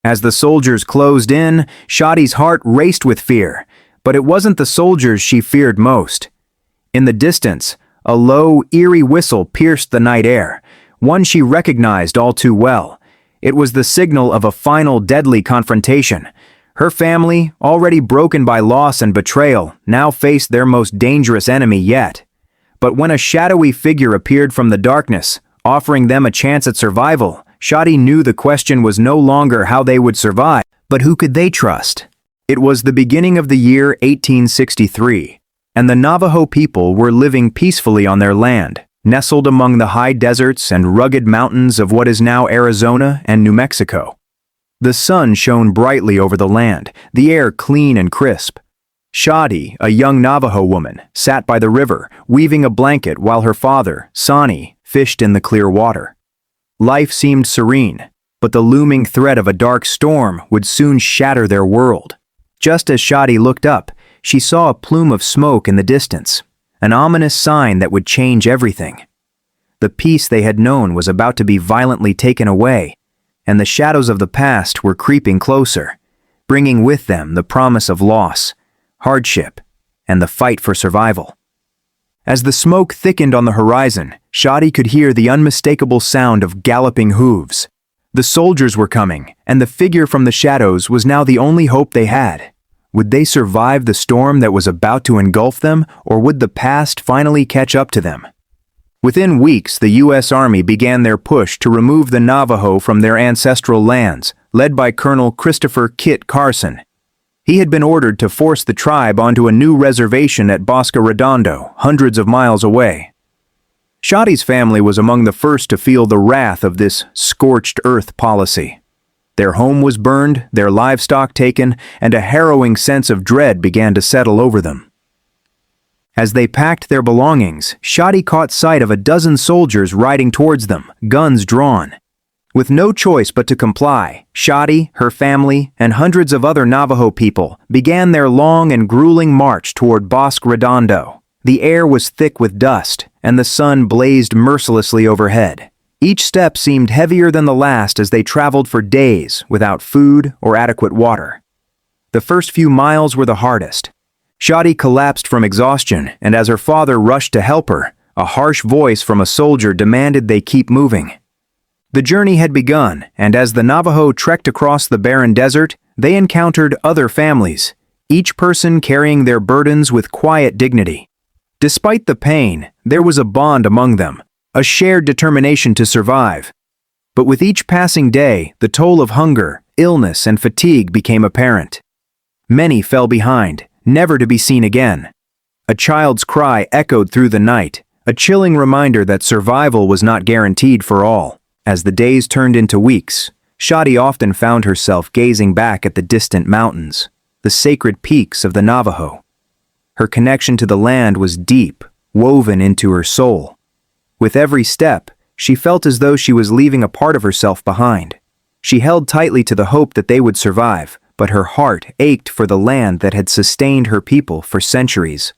As the soldiers closed in, Shotti's heart raced with fear, but it wasn't the soldiers she feared most. In the distance, a low, eerie whistle pierced the night air, one she recognized all too well. It was the signal of a final deadly confrontation. Her family, already broken by loss and betrayal, now faced their most dangerous enemy yet. But when a shadowy figure appeared from the darkness, offering them a chance at survival, Shotti knew the question was no longer how they would survive, but who could they trust? It was the beginning of the year 1863, and the Navajo people were living peacefully on their land, nestled among the high deserts and rugged mountains of what is now Arizona and New Mexico. The sun shone brightly over the land, the air clean and crisp. Shotti, a young Navajo woman, sat by the river, weaving a blanket while her father, Sonny, fished in the clear water. Life seemed serene, but the looming threat of a dark storm would soon shatter their world. Just as Shotti looked up, she saw a plume of smoke in the distance, an ominous sign that would change everything. The peace they had known was about to be violently taken away, and the shadows of the past were creeping closer, bringing with them the promise of loss, hardship, and the fight for survival. As the smoke thickened on the horizon, Shotti could hear the unmistakable sound of galloping hooves. The soldiers were coming, and the figure from the shadows was now the only hope they had. Would they survive the storm that was about to engulf them, or would the past finally catch up to them? Within weeks, the U.S. Army began their push to remove the Navajo from their ancestral lands, led by Colonel Christopher Kit Carson. He had been ordered to force the tribe onto a new reservation at Bosque Redondo, hundreds of miles away. Shotti's family was among the first to feel the wrath of this scorched earth policy. Their home was burned, their livestock taken, and a harrowing sense of dread began to settle over them. As they packed their belongings, Shotti caught sight of a dozen soldiers riding towards them, guns drawn. With no choice but to comply, Shotti, her family, and hundreds of other Navajo people began their long and grueling march toward Bosque Redondo. The air was thick with dust, and the sun blazed mercilessly overhead. Each step seemed heavier than the last as they traveled for days without food or adequate water. The first few miles were the hardest. Shotti collapsed from exhaustion, and as her father rushed to help her, a harsh voice from a soldier demanded they keep moving. The journey had begun, and as the Navajo trekked across the barren desert, they encountered other families, each person carrying their burdens with quiet dignity. Despite the pain, there was a bond among them, a shared determination to survive. But with each passing day, the toll of hunger, illness, and fatigue became apparent. Many fell behind, never to be seen again. A child's cry echoed through the night, a chilling reminder that survival was not guaranteed for all. As the days turned into weeks, Shotti often found herself gazing back at the distant mountains, the sacred peaks of the Navajo. Her connection to the land was deep, woven into her soul. With every step, she felt as though she was leaving a part of herself behind. She held tightly to the hope that they would survive, but her heart ached for the land that had sustained her people for centuries.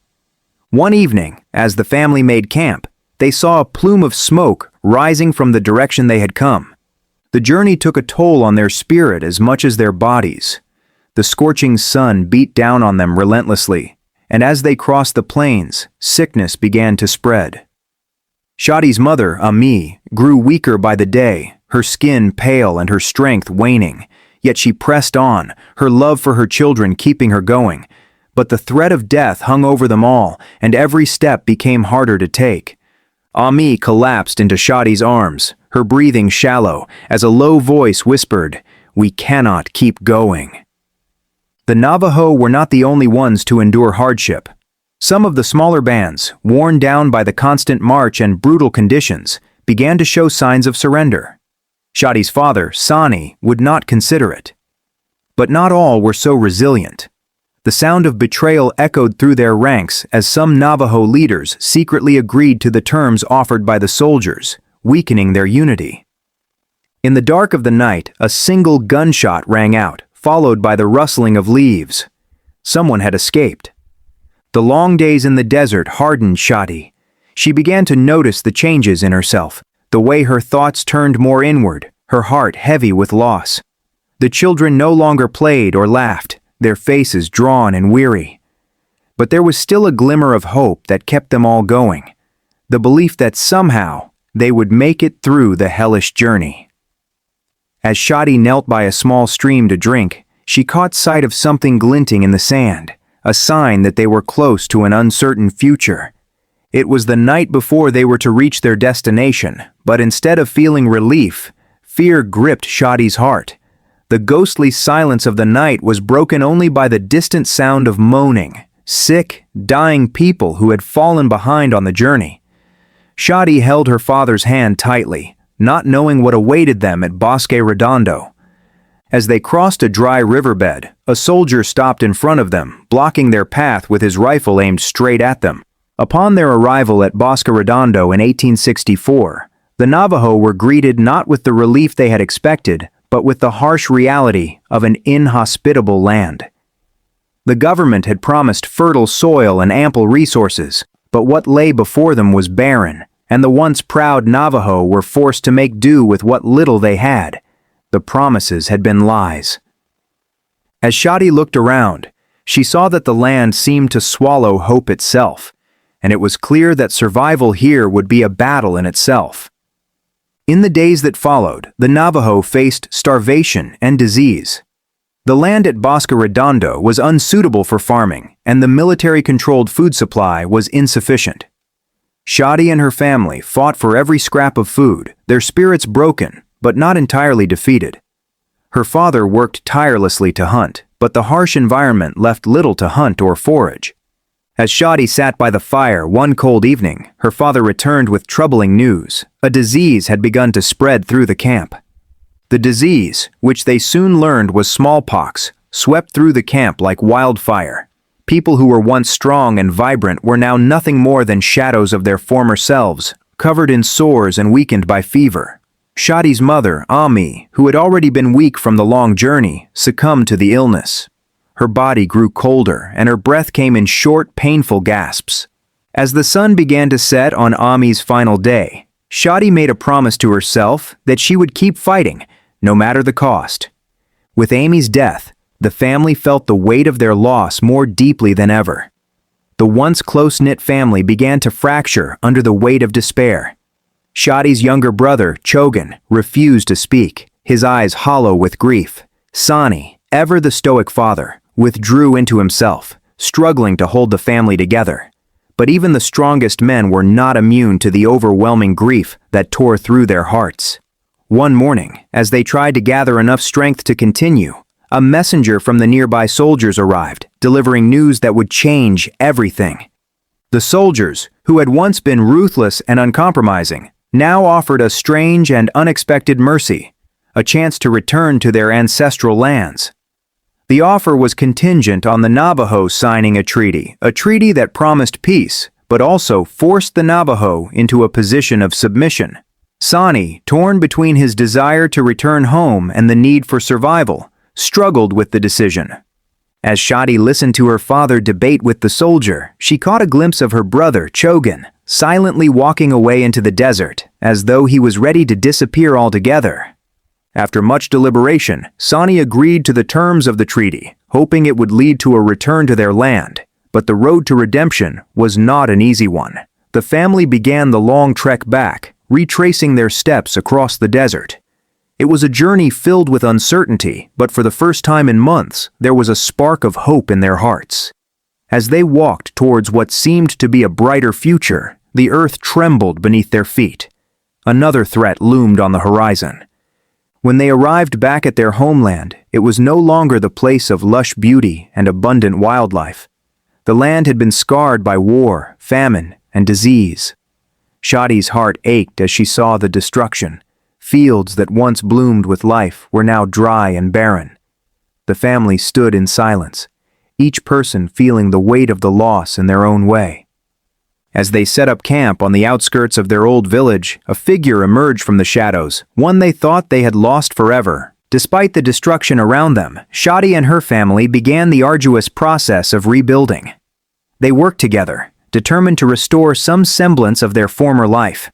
One evening, as the family made camp, they saw a plume of smoke rising from the direction they had come. The journey took a toll on their spirit as much as their bodies. The scorching sun beat down on them relentlessly, and as they crossed the plains, sickness began to spread. Shotti's mother, Ami, grew weaker by the day, her skin pale and her strength waning. Yet she pressed on, her love for her children keeping her going. But the threat of death hung over them all, and every step became harder to take. Ami collapsed into Shotti's arms, her breathing shallow, as a low voice whispered, "We cannot keep going." The Navajo were not the only ones to endure hardship. Some of the smaller bands, worn down by the constant march and brutal conditions, began to show signs of surrender. Shotti's father, Sonny, would not consider it. But not all were so resilient. The sound of betrayal echoed through their ranks as some Navajo leaders secretly agreed to the terms offered by the soldiers, weakening their unity. In the dark of the night, a single gunshot rang out, followed by the rustling of leaves. Someone had escaped. The long days in the desert hardened Shotti. She began to notice the changes in herself, the way her thoughts turned more inward, her heart heavy with loss. The children no longer played or laughed, their faces drawn and weary. But there was still a glimmer of hope that kept them all going, the belief that somehow they would make it through the hellish journey. As Shotti knelt by a small stream to drink, she caught sight of something glinting in the sand, a sign that they were close to an uncertain future. It was the night before they were to reach their destination, but instead of feeling relief, fear gripped Shotti's heart. The ghostly silence of the night was broken only by the distant sound of moaning, sick, dying people who had fallen behind on the journey. Shotti held her father's hand tightly, not knowing what awaited them at Bosque Redondo. As they crossed a dry riverbed, a soldier stopped in front of them, blocking their path with his rifle aimed straight at them. Upon their arrival at Bosque Redondo in 1864, the Navajo were greeted not with the relief they had expected, but with the harsh reality of an inhospitable land. The government had promised fertile soil and ample resources, but what lay before them was barren, and the once proud Navajo were forced to make do with what little they had. The promises had been lies. As Shotti looked around, she saw that the land seemed to swallow hope itself, and it was clear that survival here would be a battle in itself. In the days that followed, the Navajo faced starvation and disease. The land at Bosque Redondo was unsuitable for farming, and the military-controlled food supply was insufficient. Shotti and her family fought for every scrap of food, their spirits broken, but not entirely defeated. Her father worked tirelessly to hunt, but the harsh environment left little to hunt or forage. As Shotti sat by the fire one cold evening, her father returned with troubling news. A disease had begun to spread through the camp. The disease, which they soon learned was smallpox, swept through the camp like wildfire. People who were once strong and vibrant were now nothing more than shadows of their former selves, covered in sores and weakened by fever. Shotti's mother, Ami, who had already been weak from the long journey, succumbed to the illness. Her body grew colder, and her breath came in short, painful gasps. As the sun began to set on Ami's final day, Shotti made a promise to herself that she would keep fighting, no matter the cost. With Ami's death, the family felt the weight of their loss more deeply than ever. The once close-knit family began to fracture under the weight of despair. Shotti's younger brother, Chogan, refused to speak, his eyes hollow with grief. Sani, ever the stoic father, withdrew into himself, struggling to hold the family together. But even the strongest men were not immune to the overwhelming grief that tore through their hearts. One morning, as they tried to gather enough strength to continue, a messenger from the nearby soldiers arrived, delivering news that would change everything. The soldiers, who had once been ruthless and uncompromising, now offered a strange and unexpected mercy, a chance to return to their ancestral lands. The offer was contingent on the Navajo signing a treaty that promised peace, but also forced the Navajo into a position of submission. Sani, torn between his desire to return home and the need for survival, struggled with the decision. As Shotti listened to her father debate with the soldier, she caught a glimpse of her brother, Chogan, silently walking away into the desert, as though he was ready to disappear altogether. After much deliberation, Sani agreed to the terms of the treaty, hoping it would lead to a return to their land. But the road to redemption was not an easy one. The family began the long trek back, retracing their steps across the desert. It was a journey filled with uncertainty, but for the first time in months, there was a spark of hope in their hearts. As they walked towards what seemed to be a brighter future, the earth trembled beneath their feet. Another threat loomed on the horizon. When they arrived back at their homeland, it was no longer the place of lush beauty and abundant wildlife. The land had been scarred by war, famine, and disease. Shotti's heart ached as she saw the destruction. Fields that once bloomed with life were now dry and barren. The family stood in silence, each person feeling the weight of the loss in their own way. As they set up camp on the outskirts of their old village, a figure emerged from the shadows, one they thought they had lost forever. Despite the destruction around them, Shotti and her family began the arduous process of rebuilding. They worked together, determined to restore some semblance of their former life.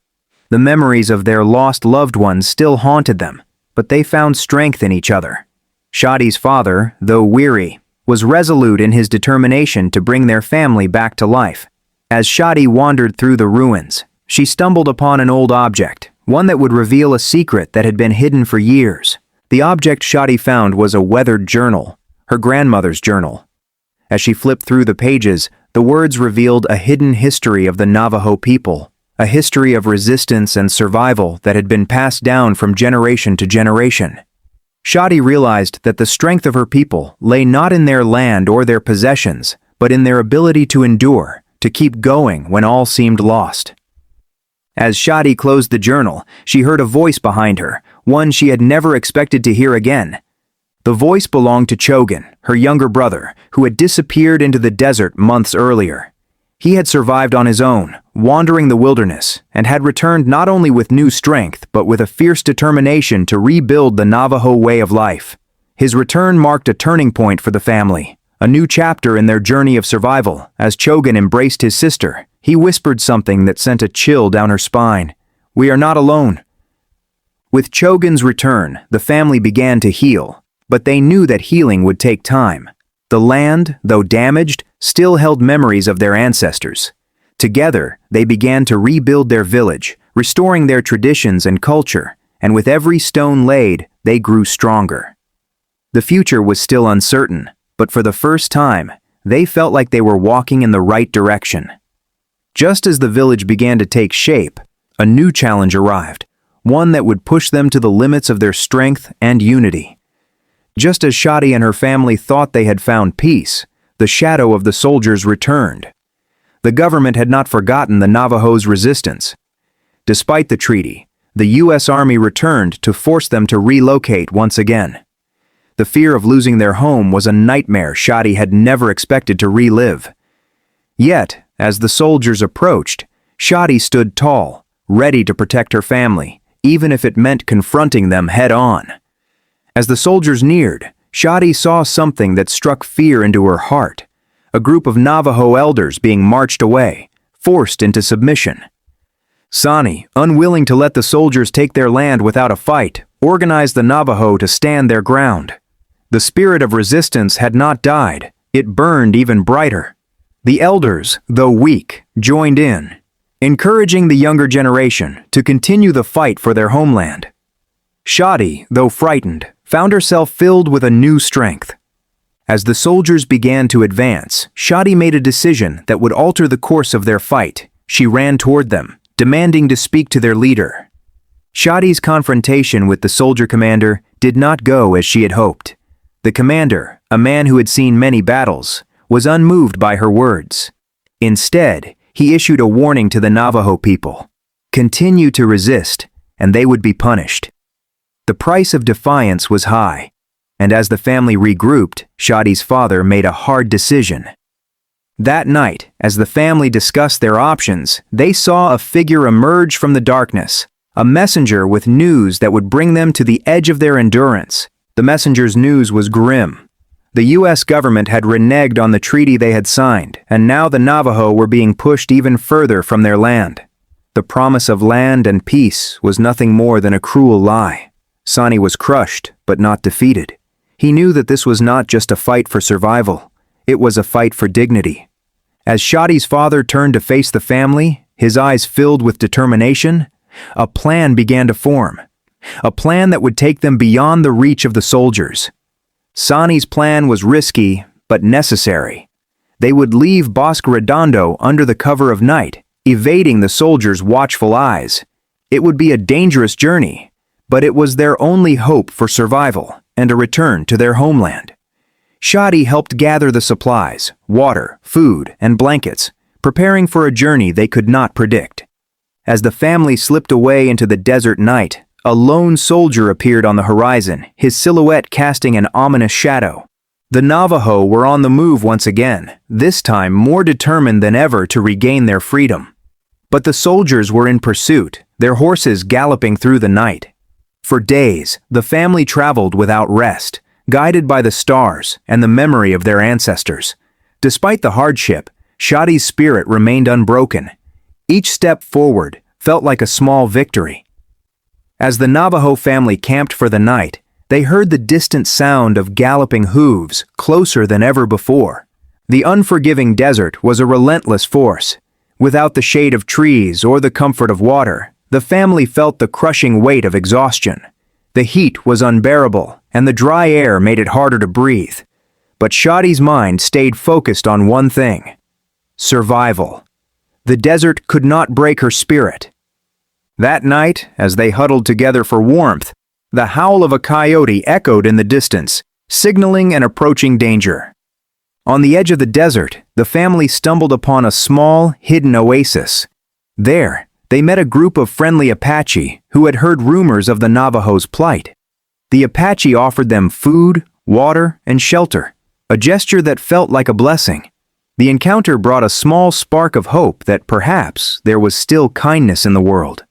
The memories of their lost loved ones still haunted them, but they found strength in each other. Shotti's father, though weary, was resolute in his determination to bring their family back to life. As Shotti wandered through the ruins, she stumbled upon an old object, one that would reveal a secret that had been hidden for years. The object Shotti found was a weathered journal, her grandmother's journal. As she flipped through the pages, the words revealed a hidden history of the Navajo people, a history of resistance and survival that had been passed down from generation to generation. Shotti realized that the strength of her people lay not in their land or their possessions, but in their ability to endure, to keep going when all seemed lost. As Shotti closed the journal, she heard a voice behind her, one she had never expected to hear again. The voice belonged to Chogan, her younger brother, who had disappeared into the desert months earlier. He had survived on his own, wandering the wilderness, and had returned not only with new strength, but with a fierce determination to rebuild the Navajo way of life. His return marked a turning point for the family, a new chapter in their journey of survival. As Chogan embraced his sister, he whispered something that sent a chill down her spine. "We are not alone." With Chogan's return, the family began to heal, but they knew that healing would take time. The land, though damaged, still held memories of their ancestors. Together, they began to rebuild their village, restoring their traditions and culture, and with every stone laid, they grew stronger. The future was still uncertain, but for the first time, they felt like they were walking in the right direction. Just as the village began to take shape, a new challenge arrived, one that would push them to the limits of their strength and unity. Just as Shotti and her family thought they had found peace, the shadow of the soldiers returned. The government had not forgotten the Navajos' resistance. Despite the treaty, the U.S. Army returned to force them to relocate once again. The fear of losing their home was a nightmare Shotti had never expected to relive. Yet, as the soldiers approached, Shotti stood tall, ready to protect her family, even if it meant confronting them head-on. As the soldiers neared, Shotti saw something that struck fear into her heart. A group of Navajo elders being marched away, forced into submission. Sani, unwilling to let the soldiers take their land without a fight, organized the Navajo to stand their ground. The spirit of resistance had not died, it burned even brighter. The elders, though weak, joined in, encouraging the younger generation to continue the fight for their homeland. Shotti, though frightened, found herself filled with a new strength. As the soldiers began to advance, Shotti made a decision that would alter the course of their fight. She ran toward them, demanding to speak to their leader. Shotti's confrontation with the soldier commander did not go as she had hoped. The commander, a man who had seen many battles, was unmoved by her words. Instead, he issued a warning to the Navajo people. Continue to resist, and they would be punished. The price of defiance was high, and as the family regrouped, Shotti's father made a hard decision. That night, as the family discussed their options, they saw a figure emerge from the darkness, a messenger with news that would bring them to the edge of their endurance. The messenger's news was grim. The U.S. government had reneged on the treaty they had signed, and now the Navajo were being pushed even further from their land. The promise of land and peace was nothing more than a cruel lie. Sani was crushed, but not defeated. He knew that this was not just a fight for survival, it was a fight for dignity. As Shotti's father turned to face the family, his eyes filled with determination, a plan began to form. A plan that would take them beyond the reach of the soldiers. Sani's plan was risky, but necessary. They would leave Bosque Redondo under the cover of night, evading the soldiers' watchful eyes. It would be a dangerous journey, but it was their only hope for survival and a return to their homeland. Shotti helped gather the supplies, water, food, and blankets, preparing for a journey they could not predict. As the family slipped away into the desert night, a lone soldier appeared on the horizon, his silhouette casting an ominous shadow. The Navajo were on the move once again, this time more determined than ever to regain their freedom. But the soldiers were in pursuit, their horses galloping through the night. For days, the family traveled without rest, guided by the stars and the memory of their ancestors. Despite the hardship, Shotti's spirit remained unbroken. Each step forward felt like a small victory. As the Navajo family camped for the night, they heard the distant sound of galloping hooves, closer than ever before. The unforgiving desert was a relentless force. Without the shade of trees or the comfort of water, the family felt the crushing weight of exhaustion. The heat was unbearable, and the dry air made it harder to breathe. But Shotti's mind stayed focused on one thing: survival. The desert could not break her spirit. That night, as they huddled together for warmth, the howl of a coyote echoed in the distance, signaling an approaching danger. On the edge of the desert, the family stumbled upon a small, hidden oasis. There, they met a group of friendly Apache who had heard rumors of the Navajos' plight. The Apache offered them food, water, and shelter, a gesture that felt like a blessing. The encounter brought a small spark of hope that perhaps there was still kindness in the world.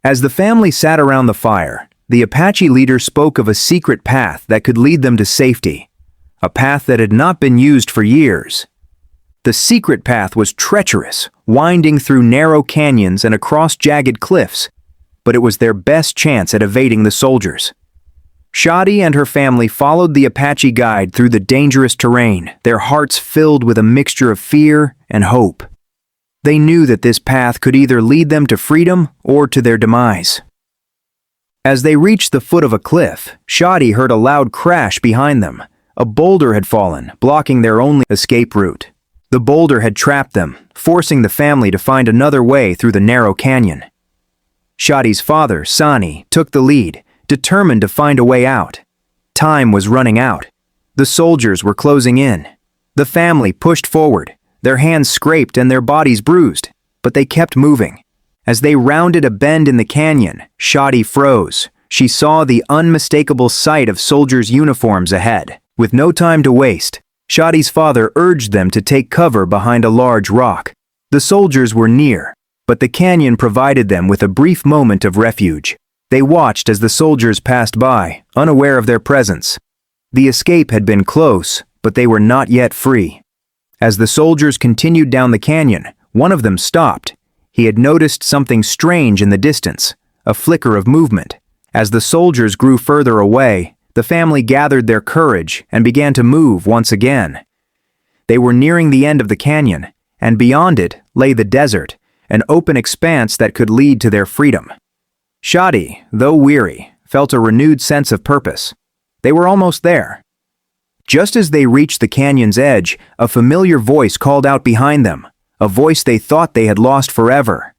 As the family sat around the fire, the Apache leader spoke of a secret path that could lead them to safety, a path that had not been used for years. The secret path was treacherous, winding through narrow canyons and across jagged cliffs, but it was their best chance at evading the soldiers. Shotti and her family followed the Apache guide through the dangerous terrain, their hearts filled with a mixture of fear and hope. They knew that this path could either lead them to freedom or to their demise. As they reached the foot of a cliff, Shotti heard a loud crash behind them. A boulder had fallen, blocking their only escape route. The boulder had trapped them, forcing the family to find another way through the narrow canyon. Shotti's father, Sani, took the lead, determined to find a way out. Time was running out. The soldiers were closing in. The family pushed forward, their hands scraped and their bodies bruised, but they kept moving. As they rounded a bend in the canyon, Shotti froze. She saw the unmistakable sight of soldiers' uniforms ahead. With no time to waste, Shotti's father urged them to take cover behind a large rock. The soldiers were near, but the canyon provided them with a brief moment of refuge. They watched as the soldiers passed by, unaware of their presence. The escape had been close, but they were not yet free. As the soldiers continued down the canyon, one of them stopped. He had noticed something strange in the distance, a flicker of movement. As the soldiers grew further away, the family gathered their courage and began to move once again. They were nearing the end of the canyon, and beyond it lay the desert, an open expanse that could lead to their freedom. Shotti, though weary, felt a renewed sense of purpose. They were almost there. Just as they reached the canyon's edge, a familiar voice called out behind them, a voice they thought they had lost forever.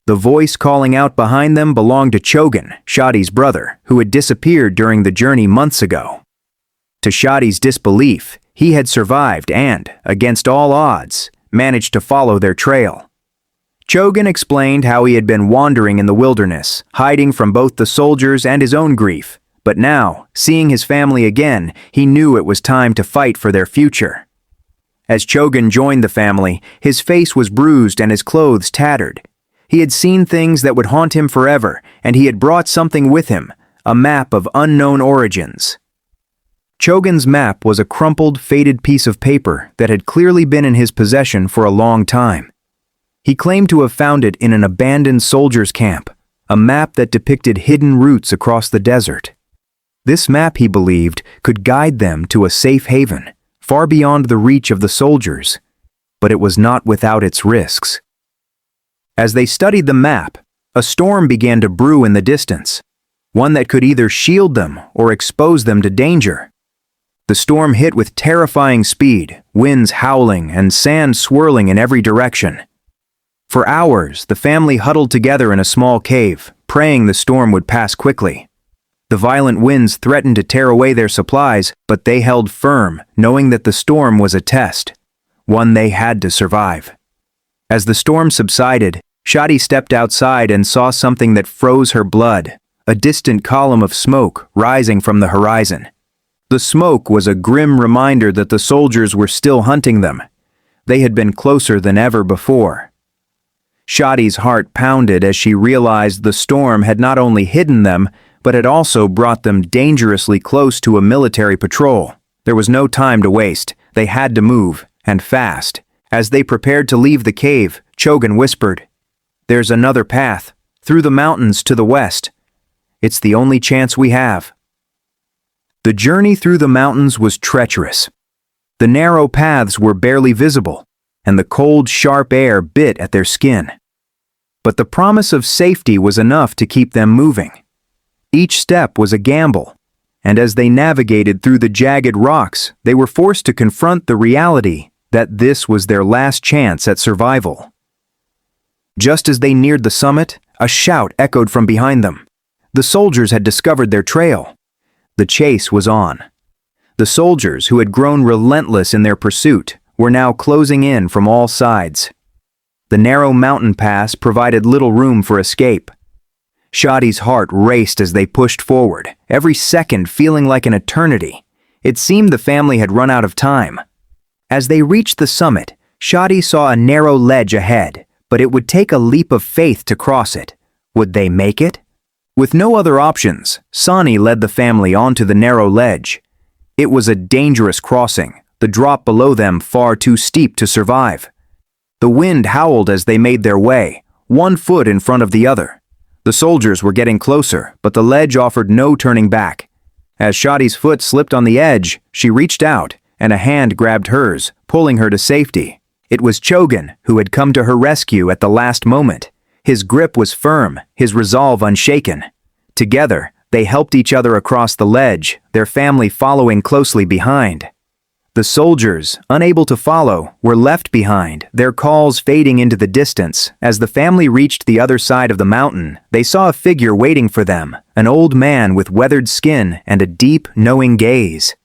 The voice calling out behind them belonged to Chogan, Shotti's brother, who had disappeared during the journey months ago. To Shotti's disbelief, he had survived and, against all odds, managed to follow their trail. Chogan explained how he had been wandering in the wilderness, hiding from both the soldiers and his own grief, but now, seeing his family again, he knew it was time to fight for their future. As Chogan joined the family, his face was bruised and his clothes tattered. He had seen things that would haunt him forever, and he had brought something with him, a map of unknown origins. Chogan's map was a crumpled, faded piece of paper that had clearly been in his possession for a long time. He claimed to have found it in an abandoned soldiers' camp, a map that depicted hidden routes across the desert. This map, he believed, could guide them to a safe haven, far beyond the reach of the soldiers, but it was not without its risks. As they studied the map, a storm began to brew in the distance, one that could either shield them or expose them to danger. The storm hit with terrifying speed, winds howling and sand swirling in every direction. For hours, the family huddled together in a small cave, praying the storm would pass quickly. The violent winds threatened to tear away their supplies, but they held firm, knowing that the storm was a test, one they had to survive. As the storm subsided, Shotti stepped outside and saw something that froze her blood, a distant column of smoke rising from the horizon. The smoke was a grim reminder that the soldiers were still hunting them. They had been closer than ever before. Shotti's heart pounded as she realized the storm had not only hidden them, but had also brought them dangerously close to a military patrol. There was no time to waste. They had to move, and fast. As they prepared to leave the cave, Chogan whispered, "There's another path, through the mountains to the west. It's the only chance we have." The journey through the mountains was treacherous. The narrow paths were barely visible, and the cold, sharp air bit at their skin. But the promise of safety was enough to keep them moving. Each step was a gamble, and as they navigated through the jagged rocks, they were forced to confront the reality that this was their last chance at survival. Just as they neared the summit, a shout echoed from behind them. The soldiers had discovered their trail. The chase was on. The soldiers, who had grown relentless in their pursuit, were now closing in from all sides. The narrow mountain pass provided little room for escape. Shotti's heart raced as they pushed forward, every second feeling like an eternity. It seemed the family had run out of time. As they reached the summit, Shotti saw a narrow ledge ahead, but it would take a leap of faith to cross it. Would they make it? With no other options, Sani led the family onto the narrow ledge. It was a dangerous crossing, the drop below them far too steep to survive. The wind howled as they made their way, one foot in front of the other. The soldiers were getting closer, but the ledge offered no turning back. As Shotti's foot slipped on the edge, she reached out, and a hand grabbed hers, pulling her to safety. It was Chogan, who had come to her rescue at the last moment. His grip was firm, his resolve unshaken. Together, they helped each other across the ledge, their family following closely behind. The soldiers, unable to follow, were left behind, their calls fading into the distance. As the family reached the other side of the mountain, they saw a figure waiting for them, an old man with weathered skin and a deep, knowing gaze.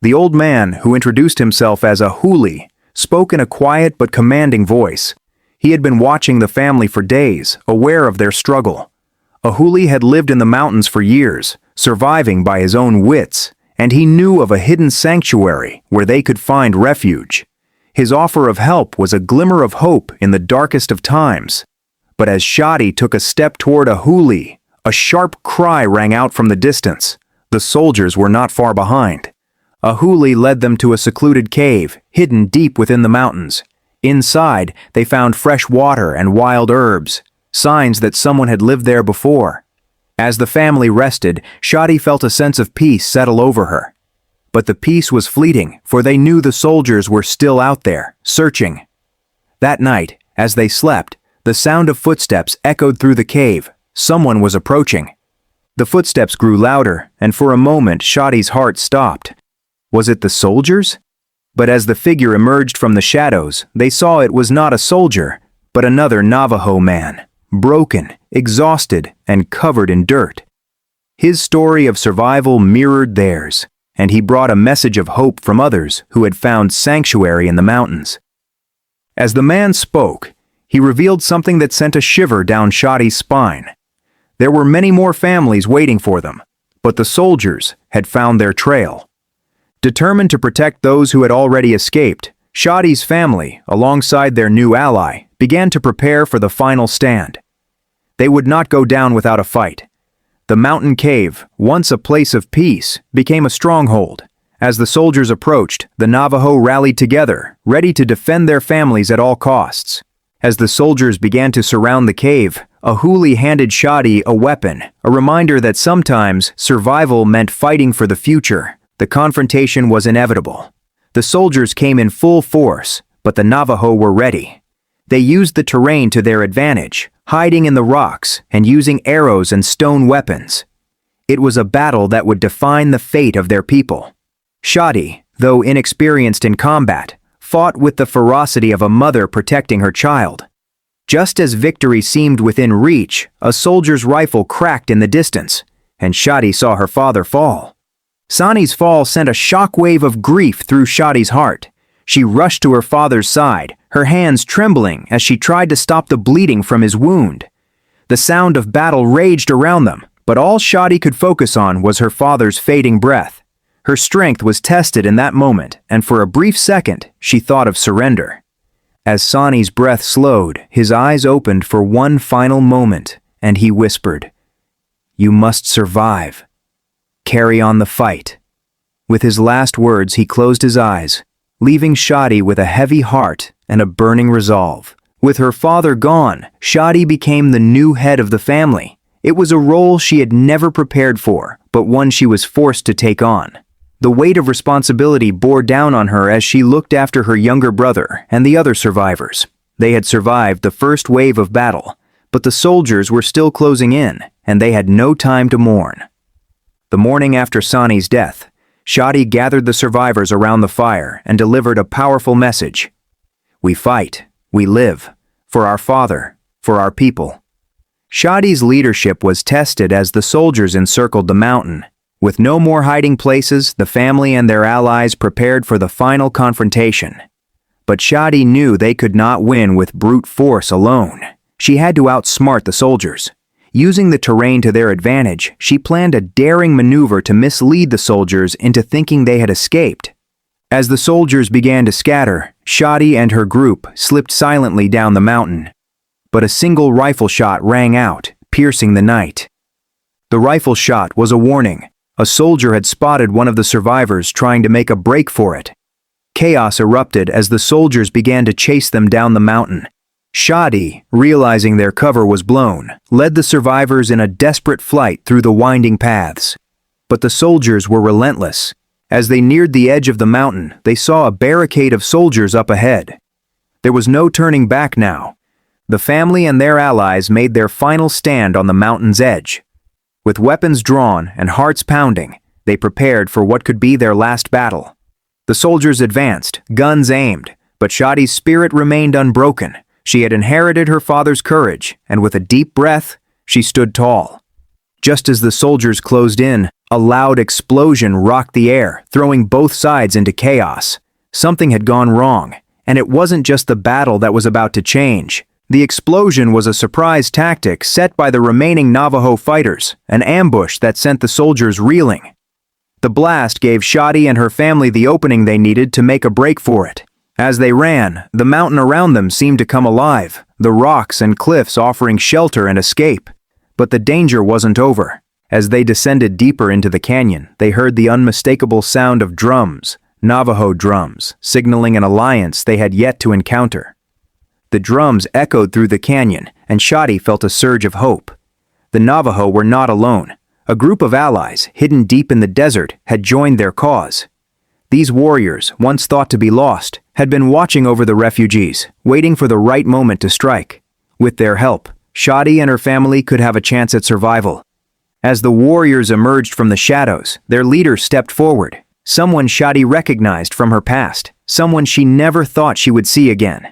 The old man, who introduced himself as a huli, spoke in a quiet but commanding voice. He had been watching the family for days, aware of their struggle. A huli had lived in the mountains for years, surviving by his own wits, and he knew of a hidden sanctuary where they could find refuge. His offer of help was a glimmer of hope in the darkest of times. But as Shotti took a step toward a huli, a sharp cry rang out from the distance. The soldiers were not far behind. A huli led them to a secluded cave, hidden deep within the mountains. Inside, they found fresh water and wild herbs, signs that someone had lived there before. As the family rested, Shotti felt a sense of peace settle over her. But the peace was fleeting, for they knew the soldiers were still out there, searching. That night, as they slept, the sound of footsteps echoed through the cave. Someone was approaching. The footsteps grew louder, and for a moment Shotti's heart stopped. Was it the soldiers? But as the figure emerged from the shadows, they saw it was not a soldier, but another Navajo man, broken, exhausted, and covered in dirt. His story of survival mirrored theirs, and he brought a message of hope from others who had found sanctuary in the mountains. As the man spoke, he revealed something that sent a shiver down Shotti's spine. There were many more families waiting for them, but the soldiers had found their trail. Determined to protect those who had already escaped, Shotti's family, alongside their new ally, began to prepare for the final stand. They would not go down without a fight. The mountain cave, once a place of peace, became a stronghold. As the soldiers approached, the Navajo rallied together, ready to defend their families at all costs. As the soldiers began to surround the cave, a huli handed Shotti a weapon, a reminder that sometimes survival meant fighting for the future. The confrontation was inevitable. The soldiers came in full force, but the Navajo were ready. They used the terrain to their advantage, hiding in the rocks and using arrows and stone weapons. It was a battle that would define the fate of their people. Shotti, though inexperienced in combat, fought with the ferocity of a mother protecting her child. Just as victory seemed within reach, a soldier's rifle cracked in the distance, and Shotti saw her father fall. Sani's fall sent a shockwave of grief through Shotti's heart. She rushed to her father's side, her hands trembling as she tried to stop the bleeding from his wound. The sound of battle raged around them, but all Shotti could focus on was her father's fading breath. Her strength was tested in that moment, and for a brief second, she thought of surrender. As Sani's breath slowed, his eyes opened for one final moment, and he whispered, "You must survive. Carry on the fight." With his last words, he closed his eyes, leaving Shotti with a heavy heart and a burning resolve. With her father gone, Shotti became the new head of the family. It was a role she had never prepared for, but one she was forced to take on. The weight of responsibility bore down on her as she looked after her younger brother and the other survivors. They had survived the first wave of battle, but the soldiers were still closing in, and they had no time to mourn. The morning after Sani's death, Shotti gathered the survivors around the fire and delivered a powerful message. "We fight, we live, for our father, for our people." Shotti's leadership was tested as the soldiers encircled the mountain. With no more hiding places, the family and their allies prepared for the final confrontation. But Shotti knew they could not win with brute force alone. She had to outsmart the soldiers. Using the terrain to their advantage, she planned a daring maneuver to mislead the soldiers into thinking they had escaped. As the soldiers began to scatter, Shotti and her group slipped silently down the mountain. But a single rifle shot rang out, piercing the night. The rifle shot was a warning. A soldier had spotted one of the survivors trying to make a break for it. Chaos erupted as the soldiers began to chase them down the mountain. Shotti, realizing their cover was blown, led the survivors in a desperate flight through the winding paths. But the soldiers were relentless. As they neared the edge of the mountain, they saw a barricade of soldiers up ahead. There was no turning back now. The family and their allies made their final stand on the mountain's edge. With weapons drawn and hearts pounding, they prepared for what could be their last battle. The soldiers advanced, guns aimed, but Shotti's spirit remained unbroken. She had inherited her father's courage, and with a deep breath, she stood tall. Just as the soldiers closed in, a loud explosion rocked the air, throwing both sides into chaos. Something had gone wrong, and it wasn't just the battle that was about to change. The explosion was a surprise tactic set by the remaining Navajo fighters, an ambush that sent the soldiers reeling. The blast gave Shotti and her family the opening they needed to make a break for it. As they ran, the mountain around them seemed to come alive, the rocks and cliffs offering shelter and escape. But the danger wasn't over. As they descended deeper into the canyon, they heard the unmistakable sound of drums, Navajo drums, signaling an alliance they had yet to encounter. The drums echoed through the canyon, and Shotti felt a surge of hope. The Navajo were not alone. A group of allies, hidden deep in the desert, had joined their cause. These warriors, once thought to be lost, had been watching over the refugees, waiting for the right moment to strike. With their help, Shotti and her family could have a chance at survival. As the warriors emerged from the shadows, their leader stepped forward, someone Shotti recognized from her past, someone she never thought she would see again.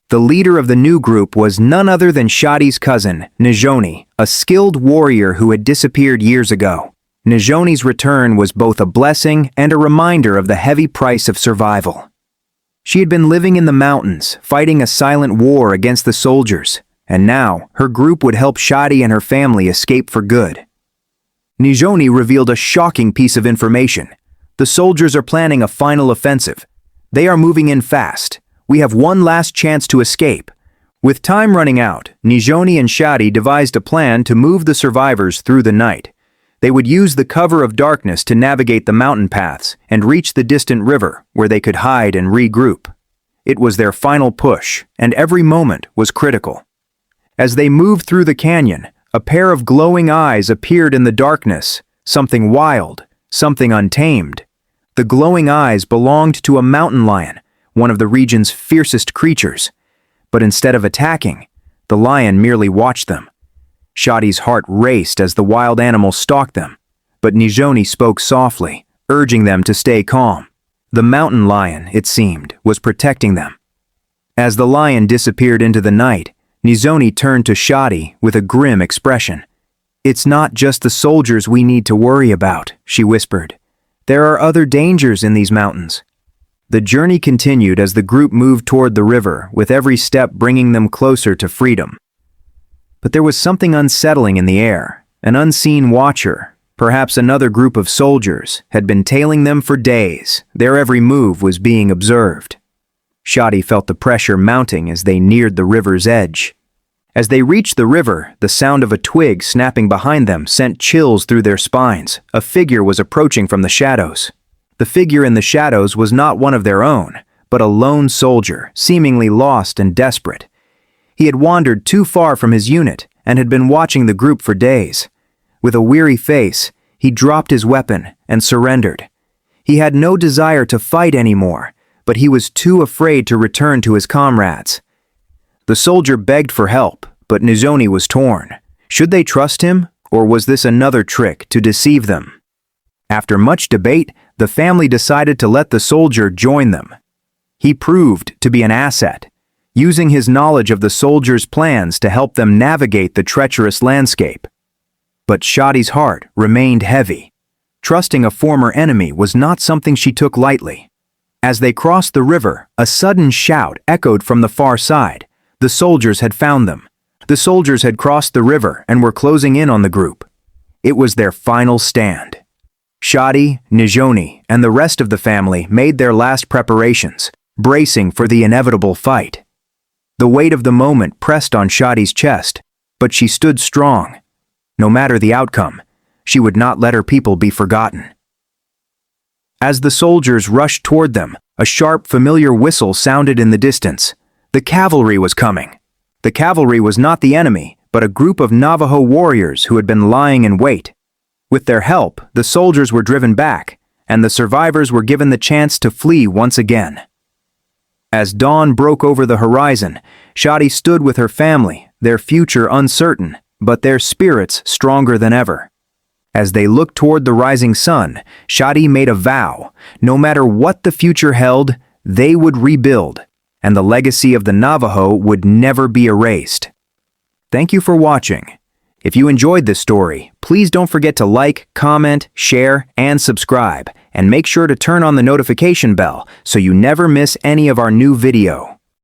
The leader of the new group was none other than Shotti's cousin, Nijoni, a skilled warrior who had disappeared years ago. Nijoni's return was both a blessing and a reminder of the heavy price of survival. She had been living in the mountains, fighting a silent war against the soldiers, and now her group would help Shotti and her family escape for good. Nijoni revealed a shocking piece of information. The soldiers are planning a final offensive. They are moving in fast. We have one last chance to escape. With time running out, Nijoni and Shotti devised a plan to move the survivors through the night. They would use the cover of darkness to navigate the mountain paths and reach the distant river where they could hide and regroup. It was their final push, and every moment was critical. As they moved through the canyon, a pair of glowing eyes appeared in the darkness, something wild, something untamed. The glowing eyes belonged to a mountain lion, one of the region's fiercest creatures. But instead of attacking, the lion merely watched them. Shotti's heart raced as the wild animal stalked them, but Nijoni spoke softly, urging them to stay calm. The mountain lion, it seemed, was protecting them. As the lion disappeared into the night, Nijoni turned to Shotti with a grim expression. "It's not just the soldiers we need to worry about," she whispered. "There are other dangers in these mountains." The journey continued as the group moved toward the river, with every step bringing them closer to freedom. But there was something unsettling in the air. An unseen watcher, perhaps another group of soldiers, had been tailing them for days. Their every move was being observed. Shotti felt the pressure mounting as they neared the river's edge. As they reached the river, the sound of a twig snapping behind them sent chills through their spines. A figure was approaching from the shadows. The figure in the shadows was not one of their own, but a lone soldier, seemingly lost and desperate. He had wandered too far from his unit, and had been watching the group for days. With a weary face, he dropped his weapon and surrendered. He had no desire to fight anymore, but he was too afraid to return to his comrades. The soldier begged for help, but Nizoni was torn. Should they trust him, or was this another trick to deceive them? After much debate, the family decided to let the soldier join them. He proved to be an asset, using his knowledge of the soldiers' plans to help them navigate the treacherous landscape. But Shotti's heart remained heavy. Trusting a former enemy was not something she took lightly. As they crossed the river, a sudden shout echoed from the far side. The soldiers had found them. The soldiers had crossed the river and were closing in on the group. It was their final stand. Shotti, Nizoni, and the rest of the family made their last preparations, bracing for the inevitable fight. The weight of the moment pressed on Shotti's chest, but she stood strong. No matter the outcome, she would not let her people be forgotten. As the soldiers rushed toward them, a sharp, familiar whistle sounded in the distance. The cavalry was coming. The cavalry was not the enemy, but a group of Navajo warriors who had been lying in wait. With their help, the soldiers were driven back, and the survivors were given the chance to flee once again. As dawn broke over the horizon, Shotti stood with her family, their future uncertain, but their spirits stronger than ever. As they looked toward the rising sun, Shotti made a vow: no matter what the future held, they would rebuild, and the legacy of the Navajo would never be erased. Thank you for watching. If you enjoyed this story, please don't forget to like, comment, share, and subscribe, and make sure to turn on the notification bell so you never miss any of our new video.